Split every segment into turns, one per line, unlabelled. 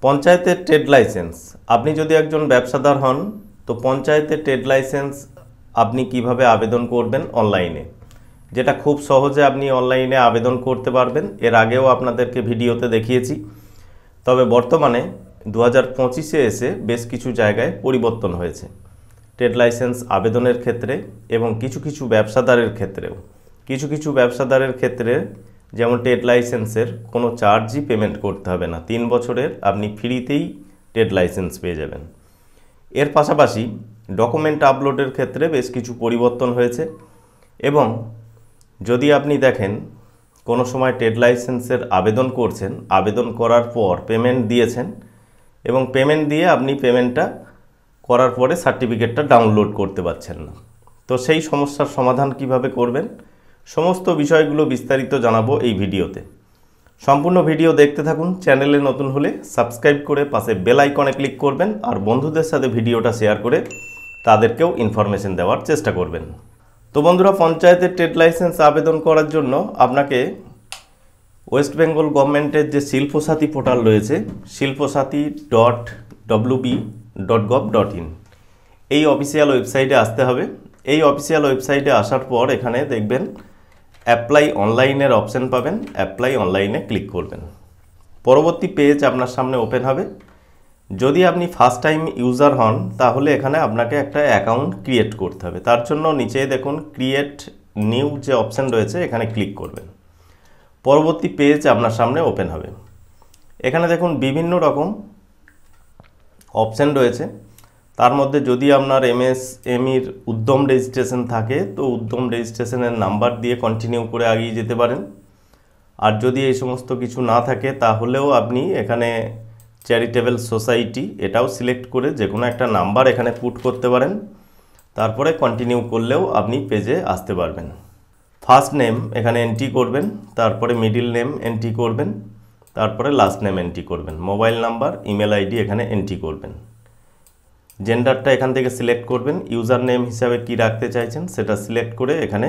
পঞ্চায়েতের trade licence আপনি যদি একজন ব্যবসাদার হন তো পঞ্চায়েতের ট্রেড লাইসেন্স আপনি কিভাবে আবেদন করবেন অনলাইনে, যেটা খুব সহজে আপনি অনলাইনে আবেদন করতে পারবেন। এর আগেও আপনাদেরকে ভিডিওতে দেখিয়েছি, তবে বর্তমানে 2025-এ এসে বেশ কিছু জায়গায় পরিবর্তন হয়েছে ট্রেড লাইসেন্স আবেদনের ক্ষেত্রে এবং কিছু কিছু ব্যবসাদারের ক্ষেত্রেও। কিছু ব্যবসাদারের ক্ষেত্রে যেমন ট্রেড লাইসেন্সের কোনো চার্জই পেমেন্ট করতে হবে না, 3 বছরের আপনি ফ্রিতেই ট্রেড লাইসেন্স পেয়ে যাবেন। এর পাশাপাশি ডকুমেন্ট আপলোডের ক্ষেত্রে বেশ কিছু পরিবর্তন হয়েছে এবং যদি আপনি দেখেন কোনো সময় ট্রেড লাইসেন্সের আবেদন করছেন, আবেদন করার পর পেমেন্ট দিয়েছেন এবং পেমেন্ট দিয়ে আপনি পেমেন্টটা করার পরে সার্টিফিকেটটা ডাউনলোড করতে পারছেন না, তো সেই সমস্যার সমাধান কিভাবে করবেন সমস্ত বিষয়গুলো বিস্তারিত জানাবো এই ভিডিওতে। সম্পূর্ণ ভিডিও দেখতে থাকুন। চ্যানেলে নতুন হলে সাবস্ক্রাইব করে পাশে বেল আইকনে ক্লিক করবেন আর বন্ধুদের সাথে ভিডিওটা শেয়ার করে তাদেরকেও ইনফরমেশন দেওয়ার চেষ্টা করবেন। তো বন্ধুরা, পঞ্চায়েতের ট্রেড লাইসেন্স আবেদন করার জন্য আপনাকে ওয়েস্ট বেঙ্গল গভর্নমেন্টের যে শিল্পসাথী পোর্টাল রয়েছে shilposati.wb.gov.in এই অফিসিয়াল ওয়েবসাইটে আসতে হবে। এই অফিসিয়াল ওয়েবসাইটে আসার পর এখানে দেখবেন অ্যাপ্লাই অনলাইনের অপশান পাবেন, অ্যাপ্লাই অনলাইনে ক্লিক করবেন। পরবর্তী পেজ আপনার সামনে ওপেন হবে। যদি আপনি ফার্স্ট টাইম ইউজার হন তাহলে এখানে আপনাকে একটা অ্যাকাউন্ট ক্রিয়েট করতে হবে। তার জন্য নিচে দেখুন ক্রিয়েট নিউ যে অপশান রয়েছে এখানে ক্লিক করবেন। পরবর্তী পেজ আপনার সামনে ওপেন হবে। এখানে দেখুন বিভিন্ন রকম অপশান রয়েছে, তার মধ্যে যদি আপনার এমএসএমইর উদ্যম রেজিস্ট্রেশন থাকে তো উদ্যম রেজিস্ট্রেশনের নাম্বার দিয়ে কন্টিনিউ করে এগিয়ে যেতে পারেন। আর যদি এই সমস্ত কিছু না থাকে তাহলেও আপনি এখানে চ্যারিটেবল সোসাইটি এটাও সিলেক্ট করে যে কোনো একটা নাম্বার এখানে পুট করতে পারেন, তারপরে কন্টিনিউ করলেও আপনি পেজে আসতে পারবেন। ফার্স্ট নেম এখানে এন্ট্রি করবেন, তারপরে মিডিল নেম এন্ট্রি করবেন, তারপরে লাস্ট নেম এন্ট্রি করবেন, মোবাইল নাম্বার ইমেল আইডি এখানে এন্ট্রি করবেন। জেন্ডারটা এখান থেকে সিলেক্ট করবেন, ইউজার নেম হিসাবে কি রাখতে চাইছেন সেটা সিলেক্ট করে এখানে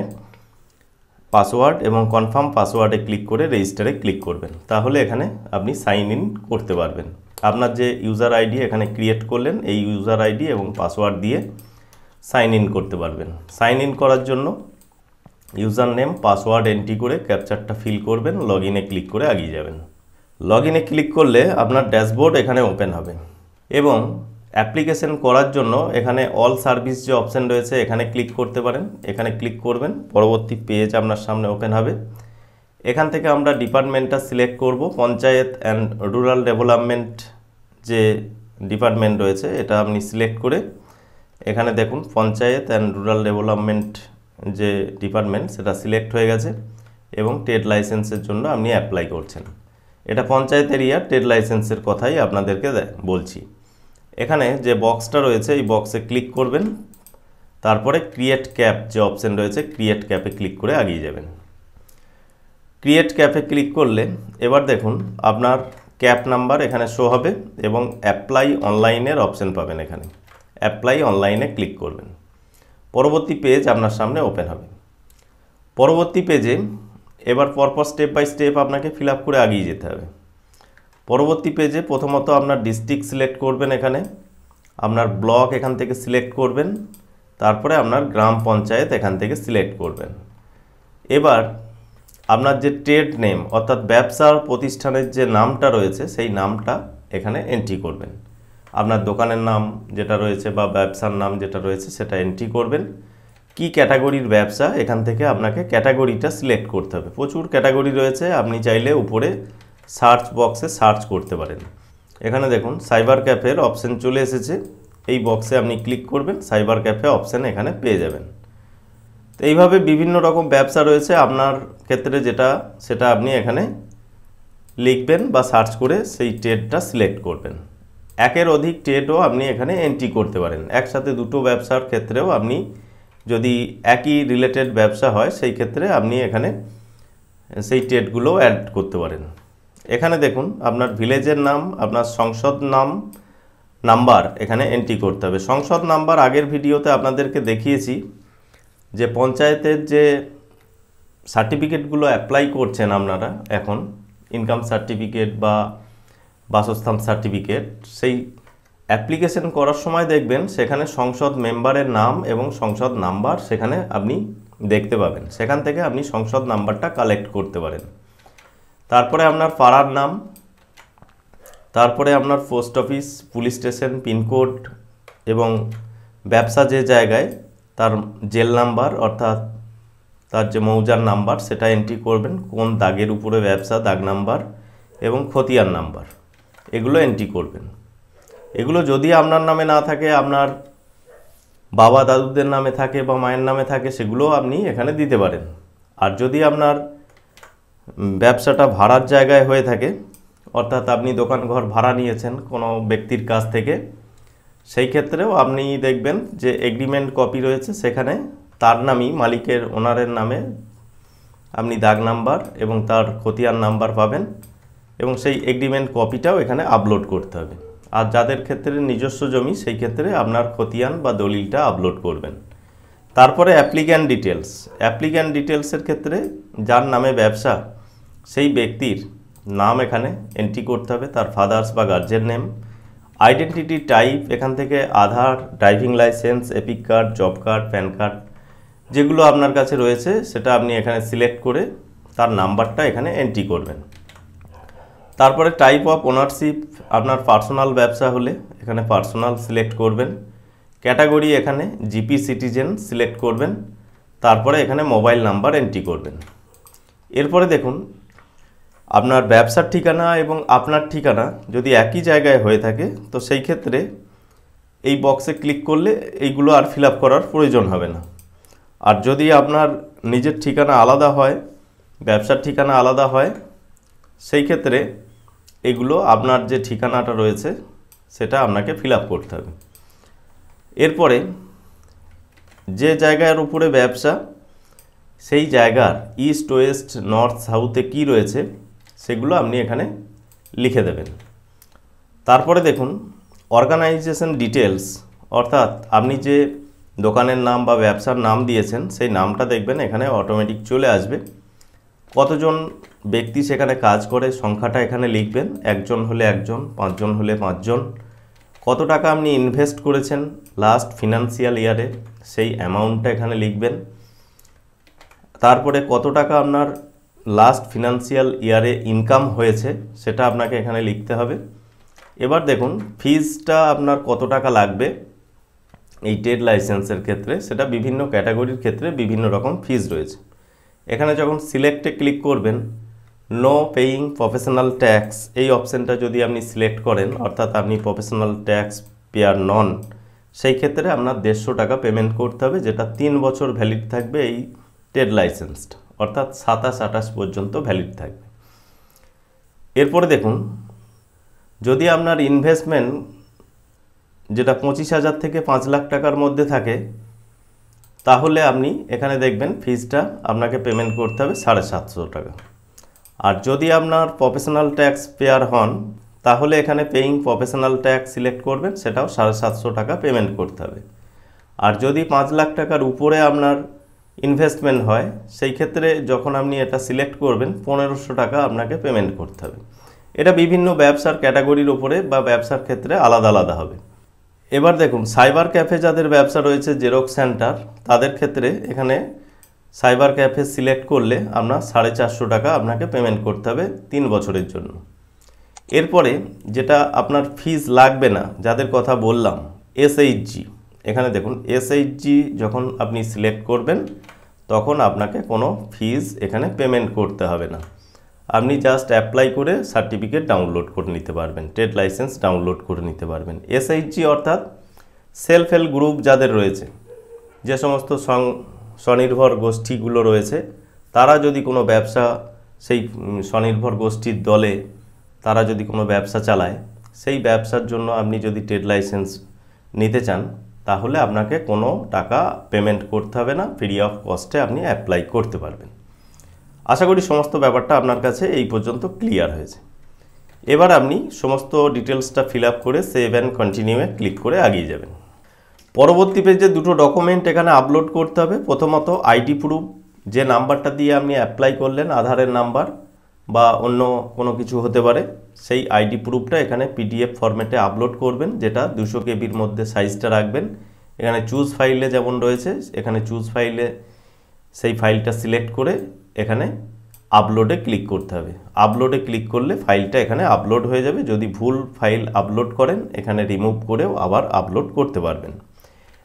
পাসওয়ার্ড এবং কনফার্ম পাসওয়ার্ডে ক্লিক করে রেজিস্টারে ক্লিক করবেন। তাহলে এখানে আপনি সাইন ইন করতে পারবেন। আপনার যে ইউজার আইডি এখানে ক্রিয়েট করলেন এই ইউজার আইডি এবং পাসওয়ার্ড দিয়ে সাইন ইন করতে পারবেন। সাইন ইন করার জন্য ইউজার নেম পাসওয়ার্ড এন্ট্রি করে ক্যাপচারটা ফিল করবেন, লগ ইনে ক্লিক করে এগিয়ে যাবেন। লগ ইনে ক্লিক করলে আপনার ড্যাশবোর্ড এখানে ওপেন হবে এবং অ্যাপ্লিকেশন করার জন্য এখানে অল সার্ভিস যে অপশান রয়েছে এখানে ক্লিক করতে পারেন। এখানে ক্লিক করবেন, পরবর্তী পেজ আপনার সামনে ওপেন হবে। এখান থেকে আমরা ডিপার্টমেন্টটা সিলেক্ট করব, পঞ্চায়েত অ্যান্ড রুরাল ডেভেলপমেন্ট যে ডিপার্টমেন্ট রয়েছে এটা আপনি সিলেক্ট করে এখানে দেখুন পঞ্চায়েত অ্যান্ড রুরাল ডেভেলপমেন্ট যে ডিপার্টমেন্ট সেটা সিলেক্ট হয়ে গেছে এবং ট্রেড লাইসেন্সের জন্য আপনি অ্যাপ্লাই করছেন। এটা পঞ্চায়েত এরিয়া ট্রেড লাইসেন্সের কথাই আপনাদেরকে বলছি। এখানে যে বক্সটা রয়েছে এই বক্সে ক্লিক করবেন, তারপরে ক্রিয়েট ক্যাপ যে অপশান রয়েছে ক্রিয়েট ক্যাপে ক্লিক করে এগিয়ে যাবেন। ক্রিয়েট ক্যাপে ক্লিক করলে এবার দেখুন আপনার ক্যাপ নাম্বার এখানে শো হবে এবং অ্যাপ্লাই অনলাইনের অপশান পাবেন। এখানে অ্যাপ্লাই অনলাইনে ক্লিক করবেন। পরবর্তী পেজ আপনার সামনে ওপেন হবে। পরবর্তী পেজে এবার পরপর স্টেপ বাই স্টেপ আপনাকে ফিল আপ করে এগিয়ে যেতে হবে। পরবর্তী পেজে প্রথমত আপনার ডিস্ট্রিক্ট সিলেক্ট করবেন, এখানে আপনার ব্লক এখান থেকে সিলেক্ট করবেন, তারপরে আপনার গ্রাম পঞ্চায়েত এখান থেকে সিলেক্ট করবেন। এবার আপনার যে ট্রেড নেম অর্থাৎ ব্যবসার প্রতিষ্ঠানের যে নামটা রয়েছে সেই নামটা এখানে এন্ট্রি করবেন। আপনার দোকানের নাম যেটা রয়েছে বা ব্যবসার নাম যেটা রয়েছে সেটা এন্ট্রি করবেন। কি ক্যাটাগরির ব্যবসা এখান থেকে আপনাকে ক্যাটাগরিটা সিলেক্ট করতে হবে। প্রচুর ক্যাটাগরি রয়েছে, আপনি চাইলে উপরে সার্চ বক্সে সার্চ করতে পারেন। এখানে দেখুন সাইবার ক্যাফের অপশান চলে এসেছে, এই বক্সে আপনি ক্লিক করবেন, সাইবার ক্যাফে অপশান এখানে পেয়ে যাবেন। তো এইভাবে বিভিন্ন রকম ব্যবসা রয়েছে, আপনার ক্ষেত্রে যেটা সেটা আপনি এখানে লিখবেন বা সার্চ করে সেই ট্রেডটা সিলেক্ট করবেন। একের অধিক ট্রেডও আপনি এখানে এন্ট্রি করতে পারেন। একসাথে দুটো ব্যবসার ক্ষেত্রেও আপনি যদি একই রিলেটেড ব্যবসা হয় সেই ক্ষেত্রে আপনি এখানে সেই ট্রেডগুলো অ্যাড করতে পারেন। এখানে দেখুন আপনার ভিলেজের নাম, আপনার সংসদ নাম্বার এখানে এন্ট্রি করতে হবে। সংসদ নাম্বার আগের ভিডিওতে আপনাদেরকে দেখিয়েছি যে পঞ্চায়েতের যে সার্টিফিকেটগুলো অ্যাপ্লাই করছেন আপনারা এখন ইনকাম সার্টিফিকেট বা বাসস্থান সার্টিফিকেট, সেই অ্যাপ্লিকেশন করার সময় দেখবেন সেখানে সংসদ মেম্বারের নাম এবং সংসদ নাম্বার সেখানে আপনি দেখতে পাবেন। সেখান থেকে আপনি সংসদ নাম্বারটা কালেক্ট করতে পারেন। তারপরে আপনার পাড়ার নাম, তারপরে আপনার post office, police station, pin code এবং ব্যবসা যে জায়গায় তার জেল নাম্বার অর্থাৎ তার যে মৌজার নাম্বার সেটা এন্ট্রি করবেন, কোন দাগের উপরে ব্যবসা দাগ নাম্বার এবং খতিয়ান নাম্বার, এগুলো এন্ট্রি করবেন। এগুলো যদি আপনার নামে না থাকে, আপনার বাবা দাদুদের নামে থাকে বা মায়ের নামে থাকে, সেগুলোও আপনি এখানে দিতে পারেন। আর যদি আপনার ব্যবসাটা ভাড়ার জায়গায় হয়ে থাকে, অর্থাৎ আপনি দোকান ঘর ভাড়া নিয়েছেন কোনো ব্যক্তির কাছ থেকে, সেই ক্ষেত্রেও আপনি দেখবেন যে এগ্রিমেন্ট কপি রয়েছে, সেখানে তার নামই মালিকের ওনারের নামে আপনি দাগ নাম্বার এবং তার খতিয়ান নাম্বার পাবেন এবং সেই এগ্রিমেন্ট কপিটাও এখানে আপলোড করতে হবে। আর যাদের ক্ষেত্রে নিজস্ব জমি সেই ক্ষেত্রে আপনার খতিয়ান বা দলিলটা আপলোড করবেন। তারপরে অ্যাপ্লিক্যান্ট ডিটেলস। অ্যাপ্লিক্যান্ট ডিটেলসের ক্ষেত্রে যার নামে ব্যবসা সেই ব্যক্তির নাম এখানে এন্ট্রি করতে হবে, তার ফাদার্স বা গার্জেন নেম, আইডেন্টিটি টাইপ এখান থেকে Aadhaar, driving licence, EPIC card, job card, PAN card যেগুলো আপনার কাছে রয়েছে সেটা আপনি এখানে সিলেক্ট করে তার নাম্বারটা এখানে এন্ট্রি করবেন। তারপরে টাইপ অফ ওনারশিপ, আপনার পার্সোনাল ব্যবসা হলে এখানে পার্সোনাল সিলেক্ট করবেন। ক্যাটাগরি এখানে জিপি সিটিজেন সিলেক্ট করবেন। তারপরে এখানে মোবাইল নাম্বার এন্ট্রি করবেন। এরপরে দেখুন আপনার ব্যবসার ঠিকানা এবং আপনার ঠিকানা যদি একই জায়গায় হয়ে থাকে তো সেই ক্ষেত্রে এই বক্সে ক্লিক করলে এইগুলো আর ফিল আপ করার প্রয়োজন হবে না। আর যদি আপনার নিজের ঠিকানা আলাদা হয়, ব্যবসার ঠিকানা আলাদা হয়, সেই ক্ষেত্রে এগুলো আপনার যে ঠিকানাটা রয়েছে সেটা আপনাকে ফিল আপ করতে হবে। এরপরে যে জায়গার উপরে ব্যবসা সেই জায়গার ইস্ট, ওয়েস্ট, নর্থ, সাউথে কি রয়েছে সেগুলো আপনি এখানে লিখে দেবেন। তারপরে দেখুন অর্গানাইজেশন ডিটেলস, অর্থাৎ আপনি যে দোকানের নাম বা ব্যবসার নাম দিয়েছেন সেই নামটা দেখবেন এখানে অটোমেটিক চলে আসবে। কতজন ব্যক্তি সেখানে কাজ করে সংখ্যাটা এখানে লিখবেন, একজন হলে একজন, পাঁচজন হলে পাঁচজন। কত টাকা আপনি ইনভেস্ট করেছেন লাস্ট ফিনান্সিয়াল ইয়ারে সেই অ্যামাউন্টটা এখানে লিখবেন। তারপরে কত টাকা আপনার লাস্ট ফিনান্সিয়াল ইয়ারে ইনকাম হয়েছে সেটা আপনাকে এখানে লিখতে হবে। এবার দেখুন ফিজটা আপনার কত টাকা লাগবে এই ট্রেড লাইসেন্সের ক্ষেত্রে, সেটা বিভিন্ন ক্যাটাগরির ক্ষেত্রে বিভিন্ন রকম ফিজ রয়েছে। এখানে যখন সিলেক্টে ক্লিক করবেন, নো পেইং প্রফেশনাল ট্যাক্স এই অপশানটা যদি আপনি সিলেক্ট করেন, অর্থাৎ আপনি প্রফেশনাল ট্যাক্স পেয়ার নন, সেই ক্ষেত্রে আপনার 150 টাকা পেমেন্ট করতে হবে, যেটা 3 বছর ভ্যালিড থাকবে এই ট্রেড লাইসেন্সটা, অর্থাৎ 27-28 পর্যন্ত ভ্যালিড থাকবে। এরপরে দেখুন যদি আপনার ইনভেস্টমেন্ট যেটা 25,000 থেকে 5 লাখ টাকার মধ্যে থাকে তাহলে আপনি এখানে দেখবেন ফিজটা আপনাকে পেমেন্ট করতে হবে 750 টাকা। আর যদি আপনার প্রফেশনাল ট্যাক্স পেয়ার হন তাহলে এখানে পেইং প্রফেশনাল ট্যাক্স সিলেক্ট করবেন, সেটাও 750 টাকা পেমেন্ট করতে হবে। আর যদি 5 লাখ টাকার উপরে আপনার ইনভেস্টমেন্ট হয় সেই ক্ষেত্রে যখন আপনি এটা সিলেক্ট করবেন 1500 টাকা আপনাকে পেমেন্ট করতে হবে। এটা বিভিন্ন ব্যবসার ক্যাটাগরির উপরে বা ব্যবসার ক্ষেত্রে আলাদা আলাদা হবে। এবার দেখুন সাইবার ক্যাফে যাদের ব্যবসা রয়েছে, জেরক্স সেন্টার, তাদের ক্ষেত্রে এখানে সাইবার ক্যাফে সিলেক্ট করলে আপনার 450 টাকা আপনাকে পেমেন্ট করতে হবে 3 বছরের জন্য। এরপরে যেটা আপনার ফিজ লাগবে না যাদের কথা বললাম, এসএইচজি, এখানে দেখুন এসএইচজি যখন আপনি সিলেক্ট করবেন তখন আপনাকে কোনো ফিজ এখানে পেমেন্ট করতে হবে না। আপনি জাস্ট অ্যাপ্লাই করে সার্টিফিকেট ডাউনলোড করে নিতে পারবেন, ট্রেড লাইসেন্স ডাউনলোড করে নিতে পারবেন। এসএইচজি অর্থাৎ সেলফ হেল্প গ্রুপ যাদের রয়েছে, যে সমস্ত স্বনির্ভর গোষ্ঠীগুলো রয়েছে, তারা যদি কোনো ব্যবসা সেই স্বনির্ভর গোষ্ঠীর দলে তারা যদি কোনো ব্যবসা চালায়, সেই ব্যবসার জন্য আপনি যদি ট্রেড লাইসেন্স নিতে চান তাহলে আপনাকে কোনো টাকা পেমেন্ট করতে হবে না, ফ্রি অফ কস্টে আপনি অ্যাপ্লাই করতে পারবেন। আশা করি সমস্ত ব্যাপারটা আপনার কাছে এই পর্যন্ত ক্লিয়ার হয়েছে। এবার আপনি সমস্ত ডিটেলসটা ফিল আপ করে সেভ অ্যান্ড কন্টিনিউয়ে ক্লিক করে এগিয়ে যাবেন। পরবর্তী পেজে দুটো ডকুমেন্ট এখানে আপলোড করতে হবে। প্রথমত আইডি প্রুফ, যে নাম্বারটা দিয়ে আপনি অ্যাপ্লাই করলেন, আধারের নাম্বার, বা অন্য কোনো কিছু হতে পারে, সেই আইডি প্রুফটা এখানে পিডিএফ ফরম্যাটে আপলোড করবেন, যেটা 200 কেবির মধ্যে সাইজটা রাখবেন। এখানে চুজ ফাইলে যেমন রয়েছে, এখানে চুজ ফাইলে সেই ফাইলটা সিলেক্ট করে এখানে আপলোডে ক্লিক করতে হবে। আপলোডে ক্লিক করলে ফাইলটা এখানে আপলোড হয়ে যাবে। যদি ভুল ফাইল আপলোড করেন এখানে রিমুভ করেও আবার আপলোড করতে পারবেন।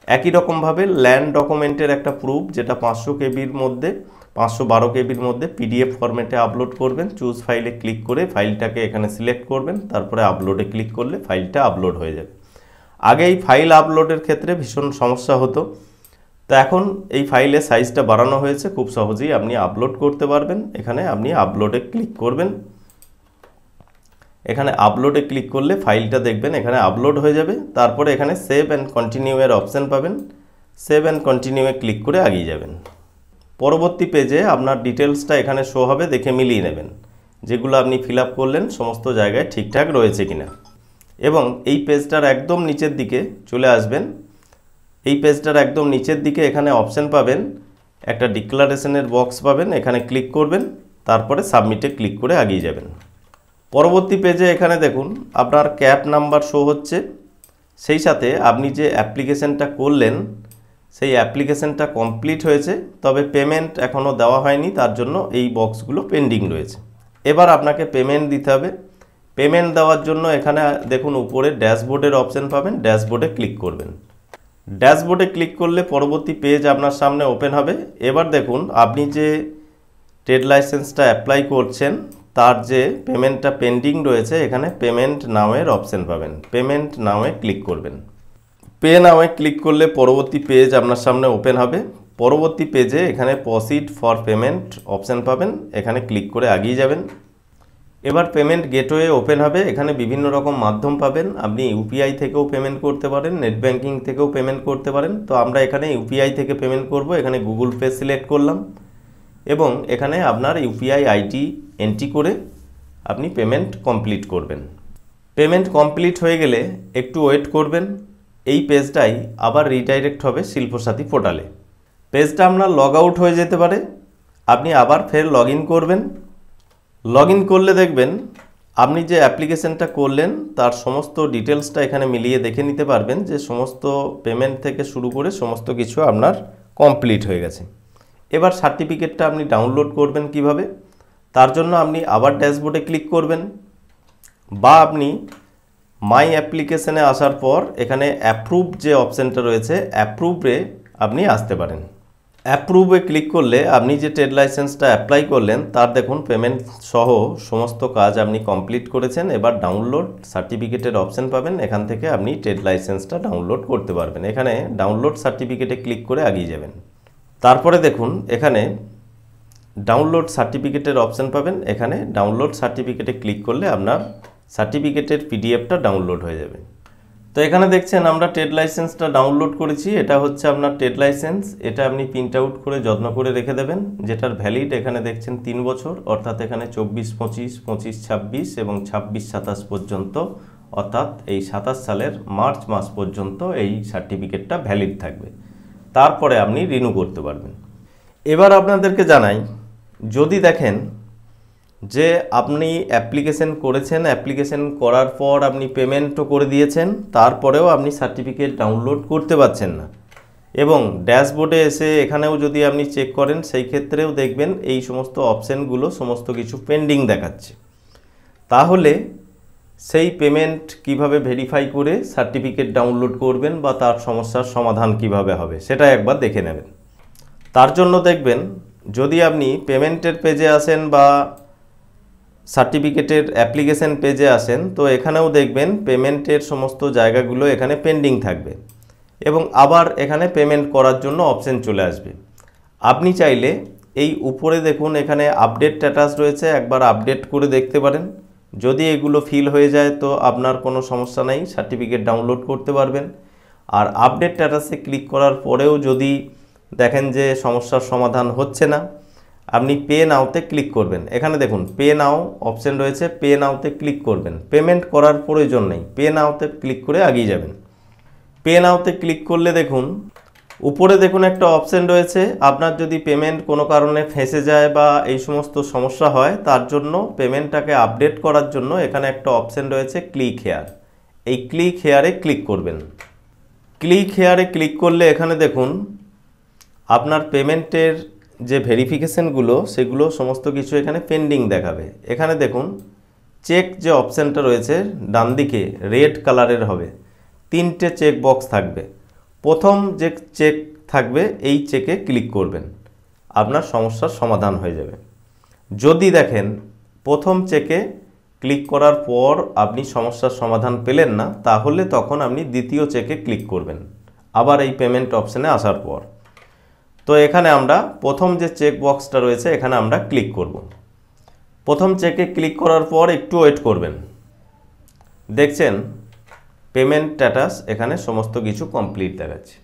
একই রকমভাবে ল্যান্ড ডকুমেন্টের একটা প্রুফ, যেটা 500 কেবির মধ্যে 512 কেবির মধ্যে পিডিএফ ফরম্যাটে আপলোড করবেন। চুজ ফাইলে ক্লিক করে ফাইলটাকে এখানে সিলেক্ট করবেন, তারপরে আপলোডে ক্লিক করলে ফাইলটা আপলোড হয়ে যাবে। আগে এই ফাইল আপলোডের ক্ষেত্রে ভীষণ সমস্যা হতো, তো এখন এই ফাইলের সাইজটা বাড়ানো হয়েছে, খুব সহজেই আপনি আপলোড করতে পারবেন। এখানে আপনি আপলোডে ক্লিক করবেন, এখানে আপলোডে ক্লিক করলে ফাইলটা দেখবেন এখানে আপলোড হয়ে যাবে। তারপরে এখানে সেভ অ্যান্ড কন্টিনিউ এর অপশান পাবেন, সেভ অ্যান্ড কন্টিনিউয়ে ক্লিক করে এগিয়ে যাবেন। পরবর্তী পেজে আপনার ডিটেলসটা এখানে শো হবে, দেখে মিলিয়ে নেবেন যেগুলো আপনি ফিল আপ করলেন সমস্ত জায়গায় ঠিকঠাক রয়েছে কিনা। এবং এই পেজটার একদম নিচের দিকে চলে আসবেন। এই পেজটার একদম নিচের দিকে এখানে অপশান পাবেন, একটা ডিক্লারেশনের বক্স পাবেন, এখানে ক্লিক করবেন, তারপরে সাবমিটে ক্লিক করে এগিয়ে যাবেন। পরবর্তী পেজে এখানে দেখুন আপনার ক্যাপ নাম্বার শো হচ্ছে, সেই সাথে আপনি যে অ্যাপ্লিকেশনটা করলেন সেই অ্যাপ্লিকেশনটা কমপ্লিট হয়েছে, তবে পেমেন্ট এখনও দেওয়া হয়নি, তার জন্য এই বক্সগুলো পেন্ডিং রয়েছে। এবার আপনাকে পেমেন্ট দিতে হবে। পেমেন্ট দেওয়ার জন্য এখানে দেখুন উপরে ড্যাশবোর্ডের অপশান পাবেন, ড্যাশবোর্ডে ক্লিক করবেন। ড্যাশবোর্ডে ক্লিক করলে পরবর্তী পেজ আপনার সামনে ওপেন হবে। এবার দেখুন আপনি যে ট্রেড লাইসেন্সটা অ্যাপ্লাই করছেন তার যে পেমেন্টটা পেন্ডিং রয়েছে, এখানে পেমেন্ট নাওয়ের অপশান পাবেন, পেমেন্ট নাওয়ে ক্লিক করবেন। পে নাওয়ে ক্লিক করলে পরবর্তী পেজ আপনার সামনে ওপেন হবে। পরবর্তী পেজে এখানে প্রসিড ফর পেমেন্ট অপশান পাবেন, এখানে ক্লিক করে এগিয়ে যাবেন। এবার পেমেন্ট গেটওয়ে ওপেন হবে, এখানে বিভিন্ন রকম মাধ্যম পাবেন। আপনি ইউপিআই থেকেও পেমেন্ট করতে পারেন, নেট ব্যাঙ্কিং থেকেও পেমেন্ট করতে পারেন। তো আমরা এখানে ইউপিআই থেকে পেমেন্ট করব, এখানে গুগল পে সিলেক্ট করলাম এবং এখানে আপনার ইউপিআই আইডি এন্ট্রি করে আপনি পেমেন্ট কমপ্লিট করবেন। পেমেন্ট কমপ্লিট হয়ে গেলে একটু ওয়েট করবেন, এই পেজটাই আবার রিডাইরেক্ট হবে শিল্পসাথী পোর্টালে। পেজটা আপনার লগ আউট হয়ে যেতে পারে, আপনি আবার ফের লগ ইন করবেন। লগ ইন করলে দেখবেন আপনি যে অ্যাপ্লিকেশনটা করলেন তার সমস্ত ডিটেলসটা এখানে মিলিয়ে দেখে নিতে পারবেন যে সমস্ত পেমেন্ট থেকে শুরু করে সমস্ত কিছু আপনার কমপ্লিট হয়ে গেছে। এবার সার্টিফিকেটটা আপনি ডাউনলোড করবেন কিভাবে, তার জন্য আপনি আবার ড্যাশবোর্ডে ক্লিক করবেন, বা আপনি মাই অ্যাপ্লিকেশনে আসার পর এখানে অ্যাপ্রুভ যে অপশানটা রয়েছে অ্যাপ্রুভে আপনি আসতে পারেন। অ্যাপ্রুভে ক্লিক করলে আপনি যে ট্রেড লাইসেন্সটা অ্যাপ্লাই করলেন তার দেখুন পেমেন্ট সহ সমস্ত কাজ আপনি কমপ্লিট করেছেন। এবার ডাউনলোড সার্টিফিকেটের অপশান পাবেন, এখান থেকে আপনি ট্রেড লাইসেন্সটা ডাউনলোড করতে পারবেন। এখানে ডাউনলোড সার্টিফিকেটে ক্লিক করে এগিয়ে যাবেন। তারপরে দেখুন এখানে ডাউনলোড সার্টিফিকেটের অপশান পাবেন, এখানে ডাউনলোড সার্টিফিকেটে ক্লিক করলে আপনার সার্টিফিকেটের পিডিএফটা ডাউনলোড হয়ে যাবে। তো এখানে দেখছেন আমরা ট্রেড লাইসেন্সটা ডাউনলোড করেছি, এটা হচ্ছে আপনার ট্রেড লাইসেন্স। এটা আপনি প্রিন্ট আউট করে যত্ন করে রেখে দেবেন, যেটার ভ্যালিড এখানে দেখছেন 3 বছর, অর্থাৎ এখানে 24-25, 25-26 এবং 26-27 পর্যন্ত, অর্থাৎ এই 27 সালের মার্চ মাস পর্যন্ত এই সার্টিফিকেটটা ভ্যালিড থাকবে। তারপরে আপনি রিনিউ করতে পারবেন। এবার আপনাদেরকে জানাই, যদি দেখেন যে আপনি অ্যাপ্লিকেশন করেছেন, অ্যাপ্লিকেশন করার পর আপনি পেমেন্টও করে দিয়েছেন, তারপরেও আপনি সার্টিফিকেট ডাউনলোড করতে পারছেন না এবং ড্যাশবোর্ডে এসে এখানেও যদি আপনি চেক করেন সেই ক্ষেত্রেও দেখবেন এই সমস্ত অপশানগুলো সমস্ত কিছু পেন্ডিং দেখাচ্ছে, তাহলে সেই পেমেন্ট কিভাবে ভেরিফাই করে সার্টিফিকেট ডাউনলোড করবেন বা তার সমস্যার সমাধান কিভাবে হবে সেটা একবার দেখে নেবেন। তার জন্য দেখবেন যদি আপনি পেমেন্টের পেজে আসেন বা সার্টিফিকেটের অ্যাপ্লিকেশন পেজে আসেন, তো এখানেও দেখবেন পেমেন্টের সমস্ত জায়গাগুলো এখানে পেন্ডিং থাকবে এবং আবার এখানে পেমেন্ট করার জন্য অপশান চলে আসবে। আপনি চাইলে এই উপরে দেখুন এখানে আপডেট স্ট্যাটাস রয়েছে, একবার আপডেট করে দেখতে পারেন। যদি এগুলো ফিল হয়ে যায় তো আপনার কোনো সমস্যা নেই, সার্টিফিকেট ডাউনলোড করতে পারবেন। আর আপডেট স্ট্যাটাসে ক্লিক করার পরেও যদি দেখেন যে সমস্যার সমাধান হচ্ছে না, আপনি পে নাওতে ক্লিক করবেন। এখানে দেখুন পে নাও অপশান রয়েছে, পে নাওতে ক্লিক করবেন। পেমেন্ট করার প্রয়োজন নেই, পে নাওতে ক্লিক করে এগিয়ে যাবেন। পে নাওতে ক্লিক করলে দেখুন উপরে দেখুন একটা অপশন রয়েছে, আপনার যদি পেমেন্ট কোনো কারণে ফেঁসে যায় বা এই সমস্ত সমস্যা হয়, তার জন্য পেমেন্টটাকে আপডেট করার জন্য এখানে একটা অপশন রয়েছে ক্লিক হেয়ার। এই ক্লিক হেয়ারে ক্লিক করবেন। ক্লিক হেয়ারে ক্লিক করলে এখানে দেখুন আপনার পেমেন্টের যে ভেরিফিকেশনগুলো সেগুলো সমস্ত কিছু এখানে পেন্ডিং দেখাবে। এখানে দেখুন চেক যে অপশানটা রয়েছে ডান দিকে রেড কালারের হবে, 3টে চেক বক্স থাকবে। প্রথম যে চেক থাকবে এই চেকে ক্লিক করবেন, আপনার সমস্যার সমাধান হয়ে যাবে। যদি দেখেন প্রথম চেকে ক্লিক করার পর আপনি সমস্যার সমাধান পেলেন না, তাহলে তখন আপনি দ্বিতীয় চেকে ক্লিক করবেন আবার এই পেমেন্ট অপশানে আসার পর। তো এখানে আমরা প্রথম যে চেক বক্সটা রয়েছে এখানে আমরা ক্লিক করব। প্রথম চেকে ক্লিক করার পর একটু ওয়েট করবেন। দেখছেন পেমেন্ট স্ট্যাটাস এখানে সমস্ত কিছু কমপ্লিট দেখাচ্ছে।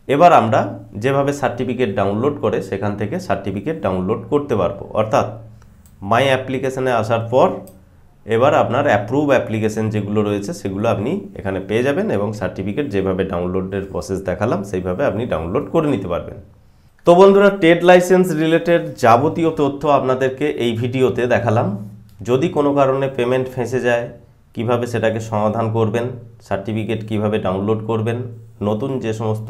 এবার আমরা যেভাবে সার্টিফিকেট ডাউনলোড করে সেখান থেকে সার্টিফিকেট ডাউনলোড করতে পারবো। অর্থাৎ মাই অ্যাপ্লিকেশানে আসার পর এবার আপনার অ্যাপ্রুভ অ্যাপ্লিকেশান যেগুলো রয়েছে সেগুলো আপনি এখানে পেয়ে যাবেন এবং সার্টিফিকেট যেভাবে ডাউনলোডের প্রসেস দেখালাম সেইভাবে আপনি ডাউনলোড করে নিতে পারবেন। তো বন্ধুরা, ট্রেড লাইসেন্স রিলেটেড যাবতীয় তথ্য আপনাদেরকে এই ভিডিওতে দেখালাম। যদি কোনো কারণে পেমেন্ট ফেঁসে যায় কিভাবে সেটাকে সমাধান করবেন, সার্টিফিকেট কিভাবে ডাউনলোড করবেন, নতুন যে সমস্ত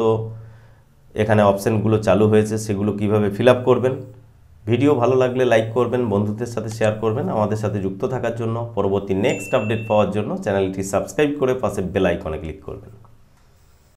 এখানে অপশানগুলো চালু হয়েছে সেগুলো কিভাবে ফিল আপ করবেন। ভিডিও ভালো লাগলে লাইক করবেন, বন্ধুদের সাথে শেয়ার করবেন। আমাদের সাথে যুক্ত থাকার জন্য, পরবর্তী নেক্সট আপডেট পাওয়ার জন্য চ্যানেলটি সাবস্ক্রাইব করে পাশে বেল আইকনে ক্লিক করবেন।